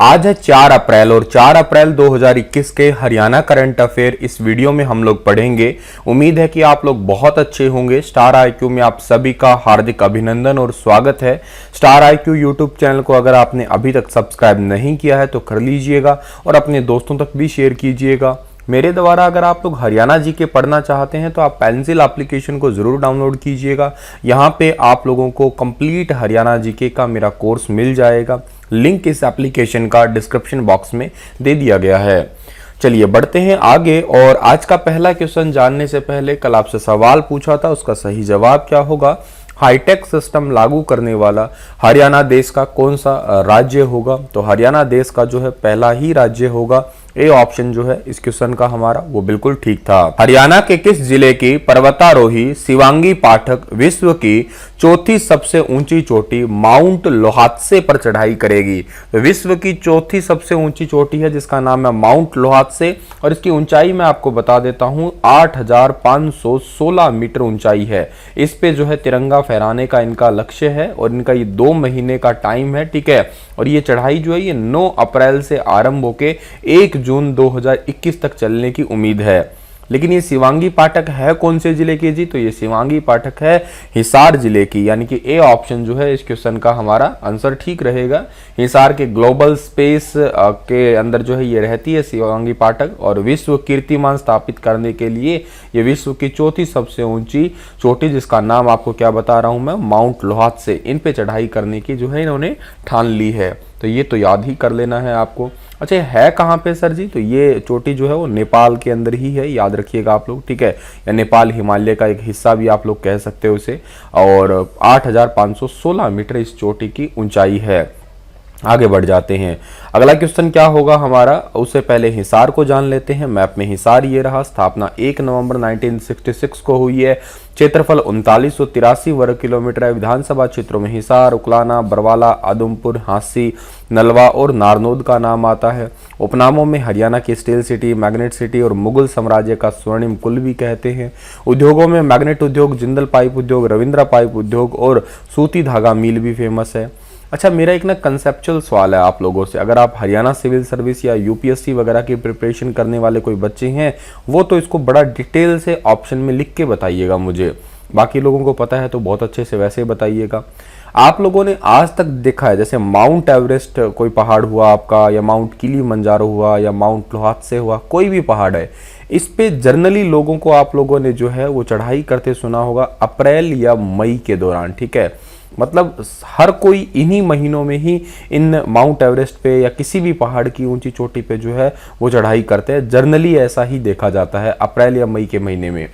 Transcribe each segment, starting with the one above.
आज है 4 अप्रैल और 4 अप्रैल 2021 के हरियाणा करंट अफेयर इस वीडियो में हम लोग पढ़ेंगे। उम्मीद है कि आप लोग बहुत अच्छे होंगे। स्टार आईक्यू में आप सभी का हार्दिक अभिनंदन और स्वागत है। स्टार आईक्यू यूट्यूब चैनल को अगर आपने अभी तक सब्सक्राइब नहीं किया है तो कर लीजिएगा और अपने दोस्तों तक भी शेयर कीजिएगा। मेरे द्वारा अगर आप लोग हरियाणा जीके पढ़ना चाहते हैं तो आप पेंसिल एप्लीकेशन को जरूर डाउनलोड कीजिएगा। यहाँ पे आप लोगों को कंप्लीट हरियाणा जीके का मेरा कोर्स मिल जाएगा। लिंक इस एप्लीकेशन का डिस्क्रिप्शन बॉक्स में दे दिया गया है। चलिए बढ़ते हैं आगे। और आज का पहला क्वेश्चन जानने से पहले कल आपसे सवाल पूछा था, उसका सही जवाब क्या होगा। हाईटेक सिस्टम लागू करने वाला हरियाणा देश का कौन सा राज्य होगा। तो हरियाणा देश का जो है पहला ही राज्य होगा। ए ऑप्शन जो है इस क्वेश्चन का हमारा वो बिल्कुल ठीक था। हरियाणा के किस जिले की पर्वतारोही शिवांगी पाठक विश्व की चौथी सबसे ऊंची चोटी माउंट लोहात्से पर चढ़ाई करेगी। विश्व की चौथी सबसे ऊंची चोटी है जिसका नाम है माउंट लोहात्से और इसकी ऊंचाई मैं आपको बता देता हूं 8,516 मीटर ऊंचाई है। इस पे जो है तिरंगा फहराने का इनका लक्ष्य है और इनका ये 2 महीने का टाइम है, ठीक है। और ये चढ़ाई जो है ये 9 अप्रैल से आरंभ होके 1 जून 2021 तक चलने की उम्मीद है। लेकिन ये शिवांगी पाठक है कौन से जिले की जी। तो ये शिवांगी पाठक है हिसार जिले की, यानी कि ए ऑप्शन जो है इस क्वेश्चन का हमारा आंसर ठीक रहेगा। हिसार के ग्लोबल स्पेस के अंदर जो है ये रहती है शिवांगी पाठक और विश्व कीर्तिमान स्थापित करने के लिए ये विश्व की चौथी सबसे ऊंची चोटी जिसका नाम आपको क्या बता रहा हूं मैं, माउंट लोहात्से, इन पे चढ़ाई करने की जो है इन्होंने ठान ली है। तो ये तो याद ही कर लेना है आपको। अच्छा है कहाँ पे सर जी। तो ये चोटी जो है वो नेपाल के अंदर ही है, याद रखिएगा आप लोग, ठीक है। या नेपाल हिमालय का एक हिस्सा भी आप लोग कह सकते हो उसे। और 8,516 मीटर इस चोटी की ऊंचाई है। आगे बढ़ जाते हैं। अगला क्वेश्चन क्या होगा हमारा, उससे पहले हिसार को जान लेते हैं। मैप में हिसार ये रहा। स्थापना 1 नवंबर 1966 को हुई है। क्षेत्रफल 3983 वर्ग किलोमीटर है। विधानसभा क्षेत्रों में हिसार, उकलाना, बरवाला, आदमपुर, हांसी, नलवा और नारनौद का नाम आता है। उपनामों में हरियाणा की स्टील सिटी, मैग्नेट सिटी और मुगल साम्राज्य का स्वर्णिम कुल भी कहते हैं। उद्योगों में मैग्नेट उद्योग, जिंदल पाइप उद्योग, रविंद्रा पाइप उद्योग और सूती धागा मिल भी फेमस है। अच्छा मेरा एक ना कंसेप्चुअल सवाल है आप लोगों से, अगर आप हरियाणा सिविल सर्विस या यूपीएससी वगैरह की प्रिपरेशन करने वाले कोई बच्चे हैं वो तो इसको बड़ा डिटेल से ऑप्शन में लिख के बताइएगा मुझे। बाकी लोगों को पता है तो बहुत अच्छे से वैसे बताइएगा। आप लोगों ने आज तक देखा है जैसे माउंट एवरेस्ट कोई पहाड़ हुआ आपका, या माउंट किलिमंजारो हुआ, या माउंट लोहात्से हुआ, कोई भी पहाड़ है, इस पे जनरली लोगों को आप लोगों ने जो है वो चढ़ाई करते सुना होगा अप्रैल या मई के दौरान, ठीक है। मतलब हर कोई इन्हीं महीनों में ही इन माउंट एवरेस्ट पे या किसी भी पहाड़ की ऊंची चोटी पे जो है वो चढ़ाई करते हैं। जनरली ऐसा ही देखा जाता है अप्रैल या मई के महीने में।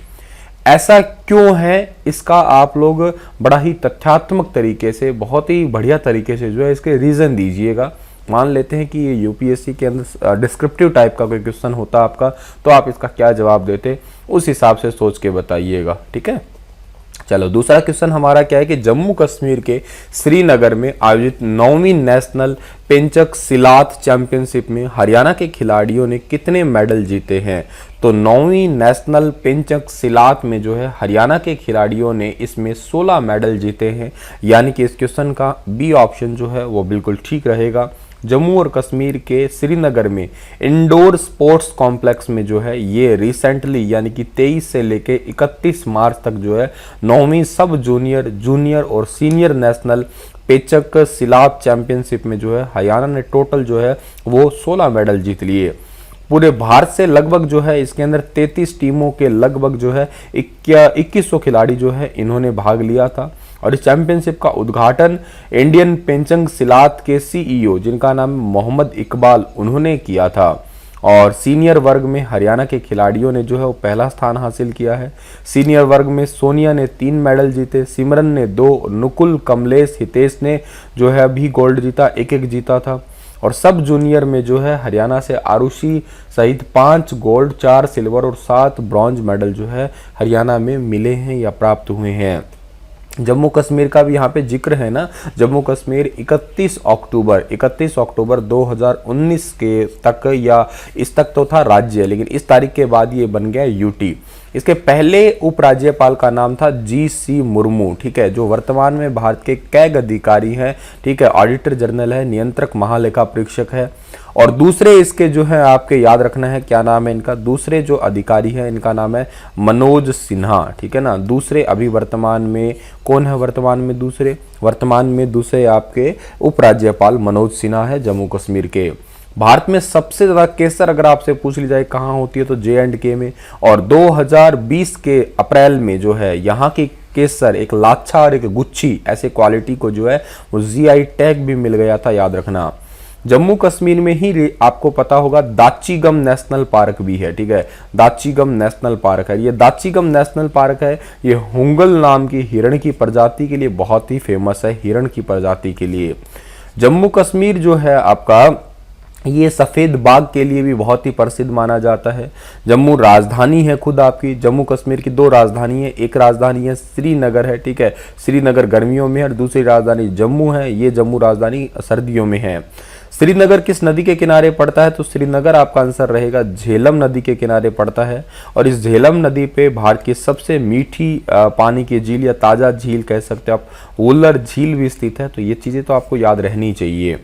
ऐसा क्यों है इसका आप लोग बड़ा ही तथ्यात्मक तरीके से, बहुत ही बढ़िया तरीके से जो है इसके रीजन दीजिएगा। मान लेते हैं कि ये यूपीएससी के अंदर डिस्क्रिप्टिव टाइप का कोई क्वेश्चन होता आपका तो आप इसका क्या जवाब देते उस हिसाब से सोच के बताइएगा, ठीक है। चलो दूसरा क्वेश्चन हमारा क्या है कि जम्मू कश्मीर के श्रीनगर में आयोजित 9वीं नेशनल पेंचक सिलात चैंपियनशिप में हरियाणा के खिलाड़ियों ने कितने मेडल जीते हैं। तो 9वीं नेशनल पेंचक सिलात में जो है हरियाणा के खिलाड़ियों ने इसमें 16 मेडल जीते हैं, यानी कि इस क्वेश्चन का बी ऑप्शन जो है वो बिल्कुल ठीक रहेगा। जम्मू और कश्मीर के श्रीनगर में इंडोर स्पोर्ट्स कॉम्प्लेक्स में जो है ये रिसेंटली यानी कि 23 से लेके 31 मार्च तक जो है 9वीं सब जूनियर, जूनियर और सीनियर नेशनल पेचक सिलात चैंपियनशिप में जो है हरियाणा ने टोटल जो है वो 16 मेडल जीत लिए। पूरे भारत से लगभग जो है इसके अंदर 33 टीमों के लगभग जो है 2100 खिलाड़ी जो है इन्होंने भाग लिया था। और इस चैंपियनशिप का उद्घाटन इंडियन पेंचक सिलात के सीईओ जिनका नाम मोहम्मद इकबाल उन्होंने किया था। और सीनियर वर्ग में हरियाणा के खिलाड़ियों ने जो है वो पहला स्थान हासिल किया है। सीनियर वर्ग में सोनिया ने 3 मेडल जीते, सिमरन ने 2, नुकुल, कमलेश, हितेश ने जो है भी गोल्ड जीता, एक जीता था। और सब जूनियर में जो है हरियाणा से आरुषि सहित 5 गोल्ड, 4 सिल्वर और 7 ब्रॉन्ज मेडल जो है हरियाणा में मिले हैं या प्राप्त हुए हैं। जम्मू कश्मीर का भी यहाँ पे जिक्र है ना। जम्मू कश्मीर 31 अक्टूबर 2019 के तक, या इस तक तो था राज्य लेकिन इस तारीख के बाद ये बन गया यूटी। इसके पहले उपराज्यपाल का नाम था जी.सी. मुर्मू, ठीक है, जो वर्तमान में भारत के कैग अधिकारी हैं, ठीक है, ऑडिटर जनरल है, नियंत्रक महालेखा परीक्षक है। और दूसरे इसके जो है आपके याद रखना है क्या नाम है इनका, दूसरे जो अधिकारी है इनका नाम है मनोज सिन्हा, ठीक है ना। दूसरे अभी वर्तमान में कौन है, वर्तमान में दूसरे आपके उपराज्यपाल मनोज सिन्हा है जम्मू कश्मीर के। भारत में सबसे ज्यादा केसर अगर आपसे पूछ ली जाए कहाँ होती है तो J&K में, और 2020 के अप्रैल में जो है यहाँ की केसर एक लाच्छा और एक गुच्छी ऐसे क्वालिटी को जो है वो GI टैग भी मिल गया था, याद रखना। जम्मू कश्मीर में ही आपको पता होगा दाचीगम नेशनल पार्क भी है, ठीक है, दाचीगम नेशनल पार्क है। ये दाचीगम नेशनल पार्क है, ये हुंगल नाम की हिरण की प्रजाति के लिए बहुत ही फेमस है, हिरण की प्रजाति के लिए। जम्मू कश्मीर जो है आपका ये सफ़ेद बाघ के लिए भी बहुत ही प्रसिद्ध माना जाता है। जम्मू राजधानी है खुद आपकी, जम्मू कश्मीर की 2 राजधानी है, एक राजधानी है श्रीनगर है, ठीक है, श्रीनगर गर्मियों में है, और दूसरी राजधानी जम्मू है, ये जम्मू राजधानी सर्दियों में है। श्रीनगर किस नदी के किनारे पड़ता है, तो श्रीनगर आपका आंसर रहेगा झेलम नदी के किनारे पड़ता है। और इस झेलम नदी पे भारत की सबसे मीठी पानी की झील या ताज़ा झील कह सकते हो आप, वुलर झील भी स्थित है। तो ये चीज़ें तो आपको याद रहनी चाहिए।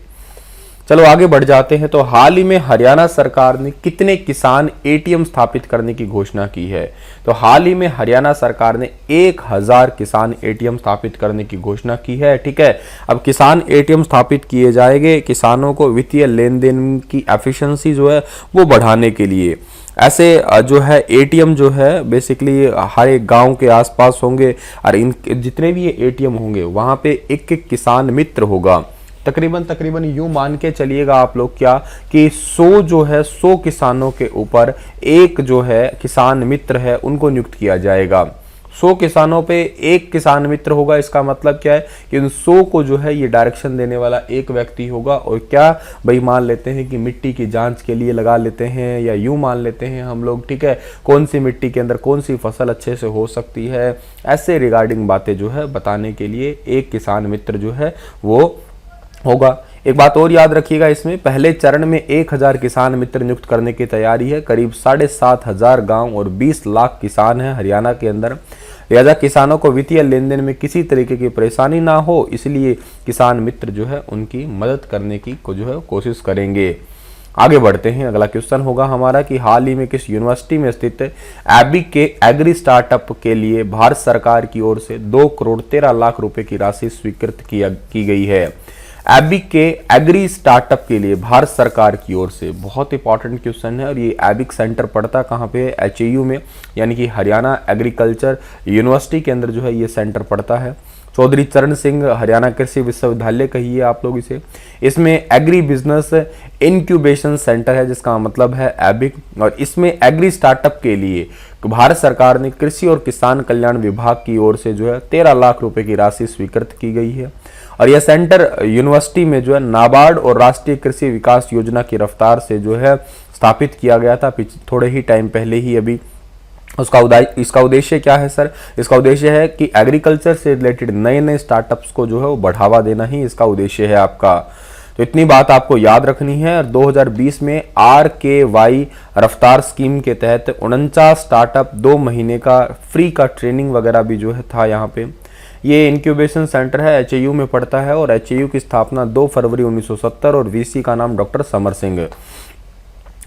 चलो आगे बढ़ जाते हैं। तो हाल ही में हरियाणा सरकार ने कितने किसान ATM स्थापित करने की घोषणा की है, तो हाल ही में हरियाणा सरकार ने 1000 किसान ATM स्थापित करने की घोषणा की है, ठीक है। अब किसान ATM स्थापित किए जाएंगे किसानों को वित्तीय लेन देन की एफिशिएंसी जो है वो बढ़ाने के लिए। ऐसे जो है ATM जो है बेसिकली हर एक गांव के आसपास होंगे, और इन जितने भी ये ATM होंगे वहां पे एक किसान मित्र होगा। तकरीबन यूं मान के चलिएगा आप लोग क्या कि 100 किसानों के ऊपर एक जो है किसान मित्र है उनको नियुक्त किया जाएगा। 100 किसानों पे एक किसान मित्र होगा। इसका मतलब क्या है कि उन 100 को जो है ये डायरेक्शन देने वाला एक व्यक्ति होगा। और क्या भाई मान लेते हैं कि मिट्टी की जांच के लिए लगा लेते हैं, या यूं मान लेते हैं हम लोग, ठीक है, कौन सी मिट्टी के अंदर कौन सी फसल अच्छे से हो सकती है, ऐसे रिगार्डिंग बातें जो है बताने के लिए एक किसान मित्र जो है वो होगा। एक बात और याद रखिएगा, इसमें पहले चरण में 1000 किसान मित्र नियुक्त करने की तैयारी है। करीब 7500 गांव और 20 लाख किसान हैं हरियाणा के अंदर। लिहाजा किसानों को वित्तीय लेन देन में किसी तरीके की परेशानी ना हो, इसलिए किसान मित्र जो है उनकी मदद करने की जो है कोशिश करेंगे। आगे बढ़ते हैं। अगला क्वेश्चन होगा हमारा कि हाल ही में किस यूनिवर्सिटी में स्थित एबिक के एग्री स्टार्टअप के लिए भारत सरकार की ओर से 2 करोड़ 13 लाख रुपए की राशि स्वीकृत की गई है। एबिक के एग्री स्टार्टअप के लिए भारत सरकार की ओर से, बहुत इंपॉर्टेंट क्वेश्चन है। और ये एबिक सेंटर पड़ता कहाँ पे है, HAU में, यानी कि हरियाणा एग्रीकल्चर यूनिवर्सिटी के अंदर जो है ये सेंटर पड़ता है। चौधरी चरण सिंह हरियाणा कृषि विश्वविद्यालय कहिए आप लोग इसे। इसमें एग्री बिजनेस इंक्यूबेशन सेंटर है, जिसका मतलब है एबिक। और इसमें एग्री स्टार्टअप के लिए भारत सरकार ने कृषि और किसान कल्याण विभाग की ओर से जो है 13 लाख रुपए की राशि स्वीकृत की गई है। और यह सेंटर यूनिवर्सिटी में जो है नाबार्ड और राष्ट्रीय कृषि विकास योजना की रफ्तार से जो है स्थापित किया गया था थोड़े ही टाइम पहले ही अभी। इसका उद्देश्य क्या है सर? इसका उद्देश्य है कि एग्रीकल्चर से रिलेटेड नए नए स्टार्टअप्स को जो है वो बढ़ावा देना ही इसका उद्देश्य है आपका। तो इतनी बात आपको याद रखनी है। और 2020 में RKY रफ्तार स्कीम के तहत 49 स्टार्टअप 2 महीने का फ्री का ट्रेनिंग वगैरह भी जो है था यहाँ पे। ये इंक्यूबेशन सेंटर है, HAU में पड़ता है। और HAU की स्थापना 2 फरवरी 1970 और VC का नाम डॉक्टर समर सिंह।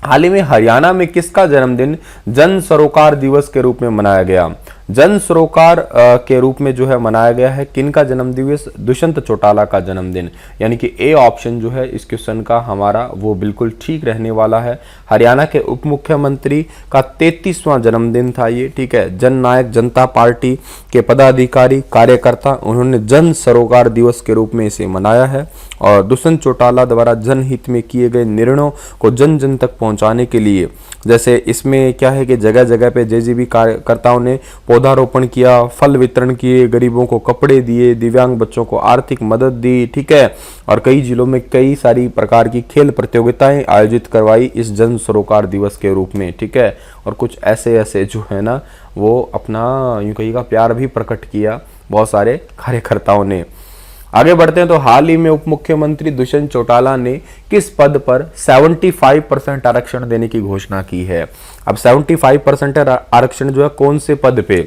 हाल ही में हरियाणा में किसका जन्मदिन जन सरोकार दिवस के रूप में मनाया गया? जन सरोकार के रूप में जो है मनाया गया है किनका जन्म दिवस? दुष्यंत चौटाला का जन्मदिन, यानी कि A ऑप्शन जो है इस क्वेश्चन का हमारा वो बिल्कुल ठीक रहने वाला है। हरियाणा के उप मुख्यमंत्री का 33वां जन्मदिन था ये, ठीक है। जन नायक जनता पार्टी के पदाधिकारी कार्यकर्ता उन्होंने जन सरोकार दिवस के रूप में इसे मनाया है। और दुष्यंत चौटाला द्वारा जनहित में किए गए निर्णयों को जन जन तक पहुंचाने के लिए, जैसे इसमें क्या है कि जगह जगह पे JGB कार्यकर्ताओं ने पौधारोपण किया, फल वितरण किए, गरीबों को कपड़े दिए, दिव्यांग बच्चों को आर्थिक मदद दी, ठीक है। और कई जिलों में कई सारी प्रकार की खेल प्रतियोगिताएं आयोजित करवाई इस जन सरोकार दिवस के रूप में, ठीक है। और कुछ ऐसे ऐसे जो है ना वो अपना यूं कहिएगा प्यार भी प्रकट किया बहुत सारे कार्यकर्ताओं ने। आगे बढ़ते हैं तो हाल ही में उप मुख्यमंत्री दुष्यंत चौटाला ने किस पद पर 75% आरक्षण देने की घोषणा की है। अब 75% आरक्षण जो है कौन से पद पे,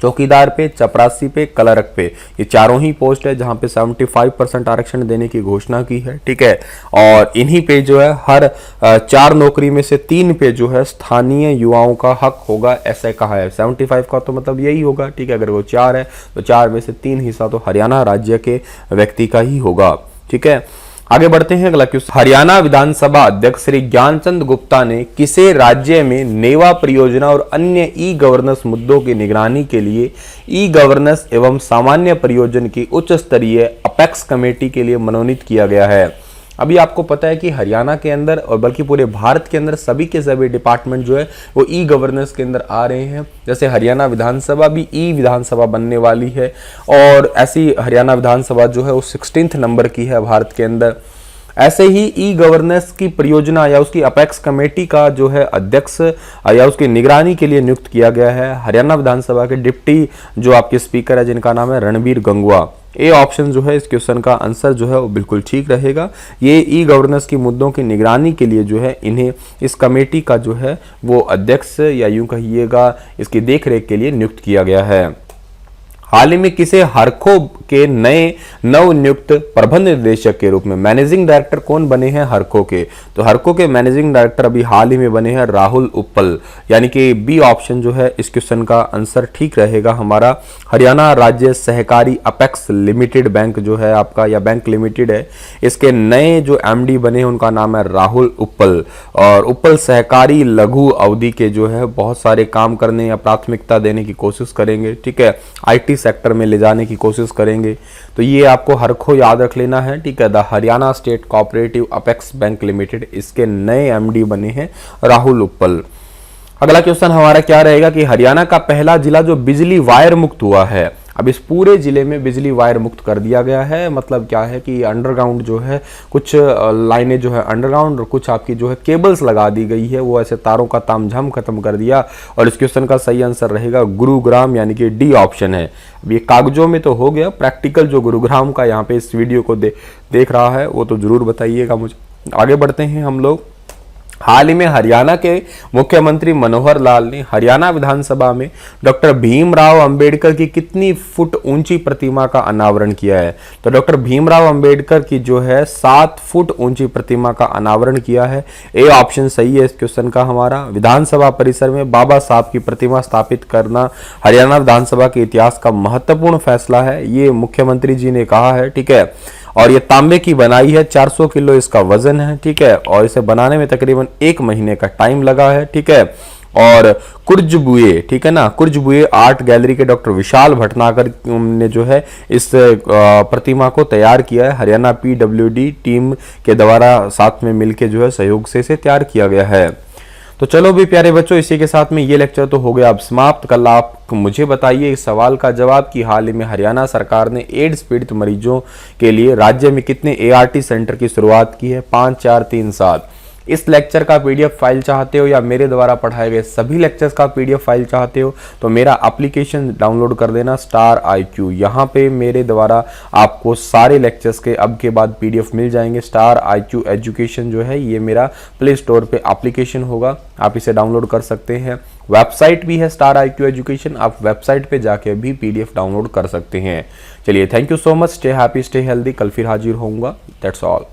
चौकीदार पे, चपरासी पे, क्लर्क पे, ये चारों ही पोस्ट है जहां पे 75% आरक्षण देने की घोषणा की है। ठीक है, और इन्हीं पे जो है हर 4 नौकरी में से 3 पे जो है स्थानीय युवाओं का हक होगा, ऐसा कहा है। 75 का तो मतलब यही होगा। ठीक है, अगर वो 4 है तो 4 में से 3 हिस्सा तो हरियाणा राज्य के व्यक्ति का ही होगा। ठीक है, आगे बढ़ते हैं अगला क्वेश्चन। हरियाणा विधानसभा अध्यक्ष श्री ज्ञानचंद गुप्ता ने किसे राज्य में नेवा परियोजना और अन्य ई गवर्नेंस मुद्दों की निगरानी के लिए ई गवर्नेंस एवं सामान्य परियोजन की उच्च स्तरीय अपेक्स कमेटी के लिए मनोनीत किया गया है। अभी आपको पता है कि हरियाणा के अंदर और बल्कि पूरे भारत के अंदर सभी के सभी डिपार्टमेंट जो है वो ई गवर्नेंस के अंदर आ रहे हैं। जैसे हरियाणा विधानसभा भी ई विधानसभा बनने वाली है, और ऐसी हरियाणा विधानसभा जो है वो 16th नंबर की है भारत के अंदर। ऐसे ही ई गवर्नेंस की परियोजना या उसकी अपेक्स कमेटी का जो है अध्यक्ष या उसकी निगरानी के लिए नियुक्त किया गया है हरियाणा विधानसभा के डिप्टी जो आपके स्पीकर है, जिनका नाम है रणबीर गंगवा। ए ऑप्शन जो है इस क्वेश्चन का आंसर जो है वो बिल्कुल ठीक रहेगा। ये ई गवर्नेंस की मुद्दों की निगरानी के लिए जो है इन्हें इस कमेटी का जो है वो अध्यक्ष या यूं कहिएगा इसकी देखरेख के लिए नियुक्त किया गया है। हाल ही में किसे हरखो के नए नवनियुक्त प्रबंध निदेशक के रूप में, मैनेजिंग डायरेक्टर कौन बने हैं हरखो के, तो हरखो के मैनेजिंग डायरेक्टर अभी हाल ही में बने हैं राहुल उप्पल, यानी कि बी ऑप्शन जो है इस क्वेश्चन का आंसर ठीक रहेगा हमारा। हरियाणा राज्य सहकारी अपेक्स लिमिटेड बैंक जो है आपका, या बैंक लिमिटेड है, इसके नए जो एमडी बने हैं उनका नाम है राहुल उप्पल। और उप्पल सहकारी लघु अवधि के जो है बहुत सारे काम करने या प्राथमिकता देने की कोशिश करेंगे। ठीक है, आईटी सेक्टर में ले जाने की कोशिश करेंगे, तो ये आपको हरखो याद रख लेना है। ठीक है, the Haryana state cooperative apex bank limited, इसके नए एमडी बने हैं राहुल उप्पल। अगला क्वेश्चन हमारा क्या रहेगा कि हरियाणा का पहला जिला जो बिजली वायर मुक्त हुआ है। अब इस पूरे जिले में बिजली वायर मुक्त कर दिया गया है। मतलब क्या है कि अंडरग्राउंड जो है कुछ लाइनें जो है अंडरग्राउंड और कुछ आपकी जो है केबल्स लगा दी गई है, वो ऐसे तारों का तामझाम खत्म कर दिया। और इस क्वेश्चन का सही आंसर रहेगा गुरुग्राम, यानी कि डी ऑप्शन है। अब ये कागजों में तो हो गया, प्रैक्टिकल जो गुरुग्राम का यहाँ पे इस वीडियो को देख रहा है वो तो जरूर बताइएगा मुझे। आगे बढ़ते हैं हम लोग। हाल ही में हरियाणा के मुख्यमंत्री मनोहर लाल ने हरियाणा विधानसभा में डॉक्टर भीमराव अंबेडकर की कितनी फुट ऊंची प्रतिमा का अनावरण किया है। तो डॉक्टर भीमराव अंबेडकर की जो है 7 फुट ऊंची प्रतिमा का अनावरण किया है। ए ऑप्शन सही है इस क्वेश्चन का हमारा। विधानसभा परिसर में बाबा साहब की प्रतिमा स्थापित करना हरियाणा विधानसभा के इतिहास का महत्वपूर्ण फैसला है, ये मुख्यमंत्री जी ने कहा है। ठीक है, और ये तांबे की बनाई है, 400 किलो इसका वजन है। ठीक है, और इसे बनाने में तकरीबन 1 महीने का टाइम लगा है। ठीक है, और कुर्जबुए, ठीक है ना, कुर्जबुए आर्ट गैलरी के डॉक्टर विशाल भटनागर ने जो है इस प्रतिमा को तैयार किया है। हरियाणा पीडब्ल्यूडी टीम के द्वारा साथ में मिलकर जो है सहयोग से इसे तैयार किया गया है। तो चलो भी प्यारे बच्चों, इसी के साथ में ये लेक्चर तो हो गया अब समाप्त। कल आप मुझे बताइए इस सवाल का जवाब कि हाल ही में हरियाणा सरकार ने एड्स पीड़ित मरीजों के लिए राज्य में कितने एआरटी सेंटर की शुरुआत की है। 5, 4, 3, 7। इस लेक्चर का पीडीएफ फाइल चाहते हो या मेरे द्वारा पढ़ाए गए सभी लेक्चर्स का पीडीएफ फाइल चाहते हो तो मेरा एप्लीकेशन डाउनलोड कर देना स्टार IQ। यहाँ पे मेरे द्वारा आपको सारे लेक्चर्स के अब के बाद पीडीएफ मिल जाएंगे। स्टार IQ एजुकेशन जो है ये मेरा प्ले स्टोर पे एप्लीकेशन होगा, आप इसे डाउनलोड कर सकते हैं। वेबसाइट भी है स्टार IQ एजुकेशन, आप वेबसाइट पे जाके भी पीडीएफ डाउनलोड कर सकते हैं। चलिए, thank you so much, stay happy, stay healthy. कल फिर हाजिर होऊंगा। That's all.